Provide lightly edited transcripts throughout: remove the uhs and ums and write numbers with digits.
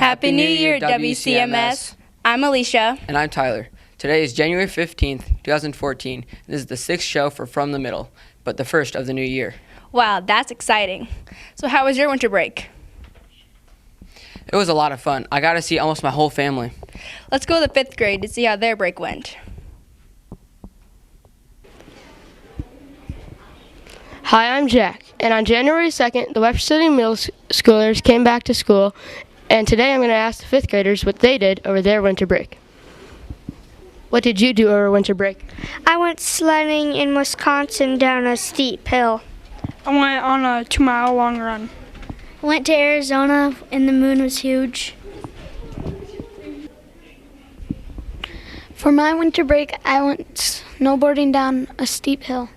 Happy New Year, WCMS. I'm Alicia. And I'm Tyler. Today is January 15th, 2014. This is the 6th show for From the Middle, but the first of the new year. Wow, that's exciting. So how was your winter break? It was a lot of fun. I got to see almost my whole family. Let's go to the 5th grade to see how their break went. Hi, I'm Jack, and on January 2nd, the Webster Middle Schoolers came back to school, and today I'm going to ask the 5th graders what they did over their winter break. What did you do over winter break? I went sledding in Wisconsin down a steep hill. I went on a 2-mile long run. Went to Arizona and the moon was huge. For my winter break, I went snowboarding down a steep hill.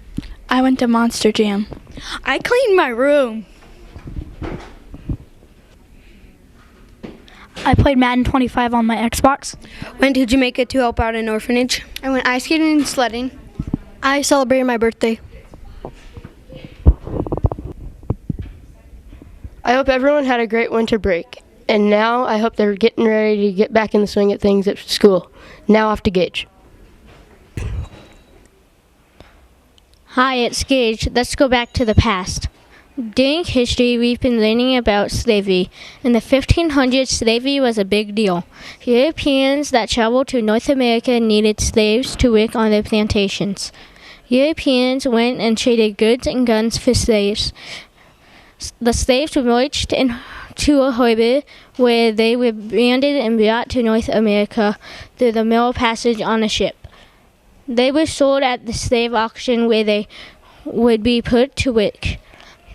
I went to Monster Jam. I cleaned my room. I played Madden 25 on my Xbox. When did you make it to help out an orphanage? I went ice skating and sledding. I celebrated my birthday. I hope everyone had a great winter break, and now I hope they're getting ready to get back in the swing of things at school. Now off to Gage. Hi, it's Gage. Let's go back to the past. During history, we've been learning about slavery. In the 1500s, slavery was a big deal. Europeans that traveled to North America needed slaves to work on their plantations. Europeans went and traded goods and guns for slaves. The slaves were marched into a harbor where they were branded and brought to North America through the Middle Passage on a ship. They were sold at the slave auction where they would be put to work.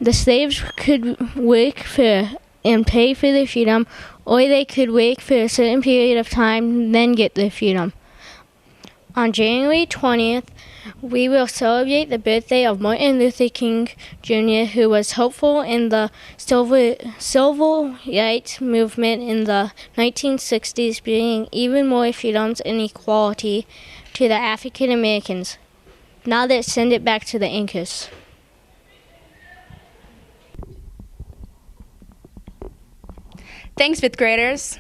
The slaves could work for and pay for their freedom, or they could work for a certain period of time, then get their freedom. On January 20th, we will celebrate the birthday of Martin Luther King Jr., who was hopeful in the civil rights movement in the 1960s, bringing even more freedoms and equality to the African Americans. Now let's send it back to the anchors. Thanks, 5th graders.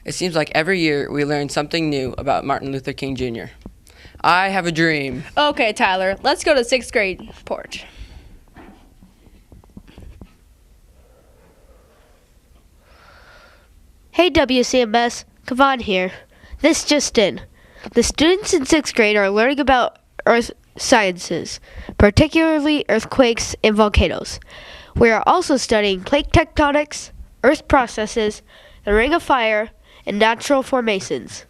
It seems like every year we learn something new about Martin Luther King Jr. I have a dream. Okay, Tyler, let's go to the 6th grade porch. Hey WCMS, Kavan here. This just in. The students in 6th grade are learning about earth sciences, particularly earthquakes and volcanoes. We are also studying plate tectonics, earth processes, the ring of fire, and natural formations.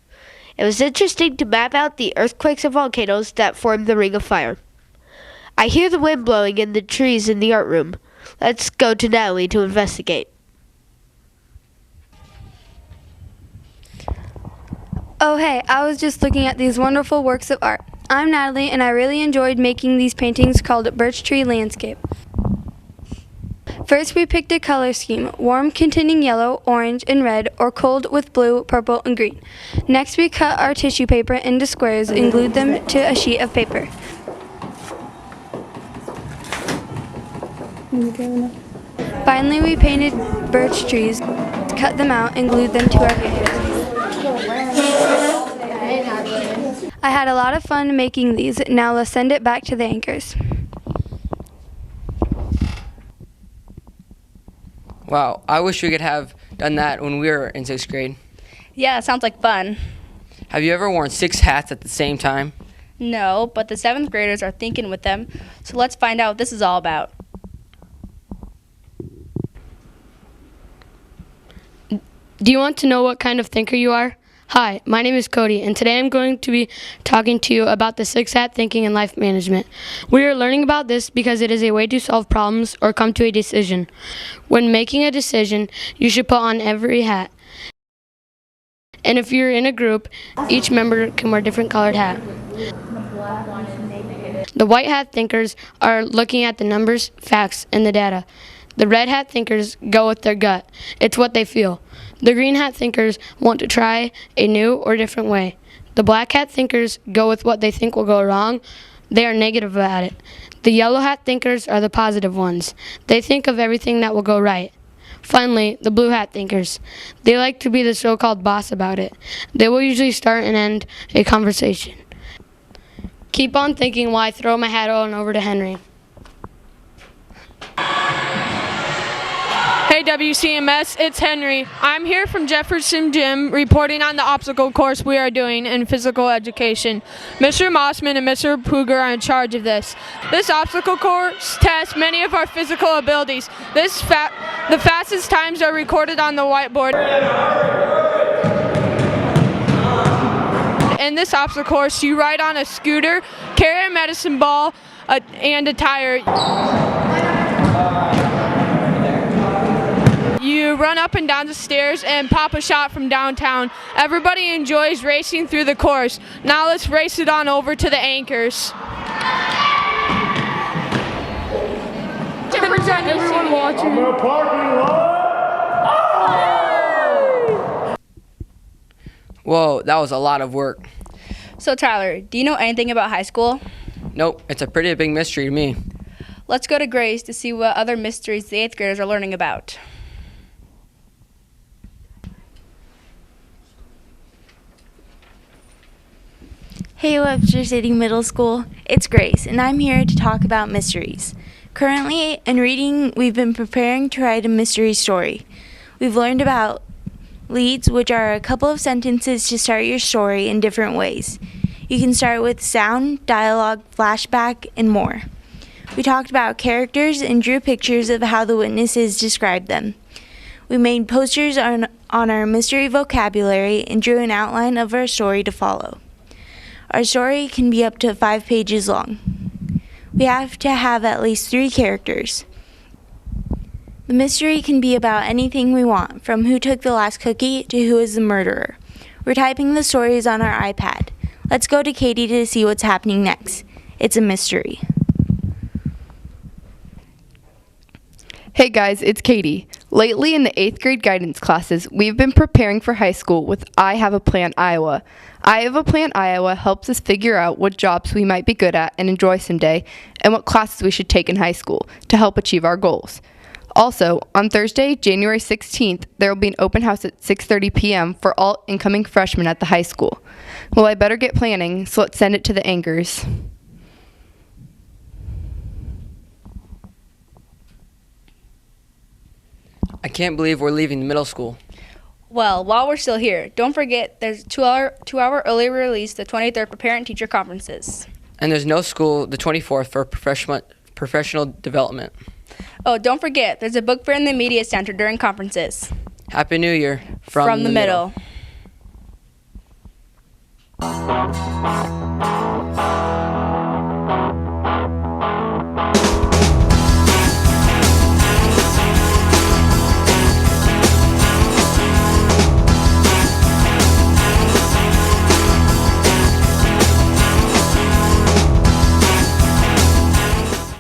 It was interesting to map out the earthquakes and volcanoes that form the ring of fire. I hear the wind blowing in the trees in the art room. Let's go to Natalie to investigate. Oh hey, I was just looking at these wonderful works of art. I'm Natalie and I really enjoyed making these paintings called Birch Tree Landscape. First we picked a color scheme, warm containing yellow, orange, and red, or cold with blue, purple, and green. Next we cut our tissue paper into squares and glued them to a sheet of paper. Finally we painted birch trees, cut them out, and glued them to our paper. I had a lot of fun making these. Now let's send it back to the anchors. Wow, I wish we could have done that when we were in 6th grade. Yeah, sounds like fun. Have you ever worn 6 hats at the same time? No, but the 7th graders are thinking with them, so let's find out what this is all about. Do you want to know what kind of thinker you are? Hi, my name is Cody, and today I'm going to be talking to you about the 6 hat thinking and life management. We are learning about this because it is a way to solve problems or come to a decision. When making a decision, you should put on every hat. And if you're in a group, each member can wear a different colored hat. The white hat thinkers are looking at the numbers, facts, and the data. The red hat thinkers go with their gut. It's what they feel. The green hat thinkers want to try a new or different way. The black hat thinkers go with what they think will go wrong. They are negative about it. The yellow hat thinkers are the positive ones. They think of everything that will go right. Finally, the blue hat thinkers. They like to be the so-called boss about it. They will usually start and end a conversation. Keep on thinking while I throw my hat on over to Henry. Hey WCMS, it's Henry. I'm here from Jefferson Gym reporting on the obstacle course we are doing in physical education. Mr. Mossman and Mr. Puger are in charge of this. This obstacle course tests many of our physical abilities. The fastest times are recorded on the whiteboard. In this obstacle course, you ride on a scooter, carry a medicine ball, and a tire. You run up and down the stairs and pop a shot from downtown. Everybody enjoys racing through the course. Now let's race it on over to the anchors. Everyone watching. Whoa, that was a lot of work. So Tyler, do you know anything about high school? Nope, it's a pretty big mystery to me. Let's go to Grace to see what other mysteries the 8th graders are learning about. Hey Webster City Middle School, it's Grace, and I'm here to talk about mysteries. Currently, in reading, we've been preparing to write a mystery story. We've learned about leads, which are a couple of sentences to start your story in different ways. You can start with sound, dialogue, flashback, and more. We talked about characters and drew pictures of how the witnesses described them. We made posters on our mystery vocabulary and drew an outline of our story to follow. Our story can be up to 5 pages long. We have to have at least 3 characters. The mystery can be about anything we want, from who took the last cookie to who is the murderer. We're typing the stories on our iPad. Let's go to Katie to see what's happening next. It's a mystery. Hey guys, it's Katie. Lately in the 8th grade guidance classes, we've been preparing for high school with I Have a Plan Iowa. I Have a Plan Iowa helps us figure out what jobs we might be good at and enjoy someday, and what classes we should take in high school to help achieve our goals. Also, on Thursday, January 16th, there will be an open house at 6:30 p.m. for all incoming freshmen at the high school. Well, I better get planning, so let's send it to the anchors. I can't believe we're leaving the middle school. Well, while we're still here, don't forget there's 2-hour early release the 23rd for parent-teacher conferences. And there's no school the 24th for professional development. Oh, don't forget, there's a book fair in the media center during conferences. Happy New Year From the middle.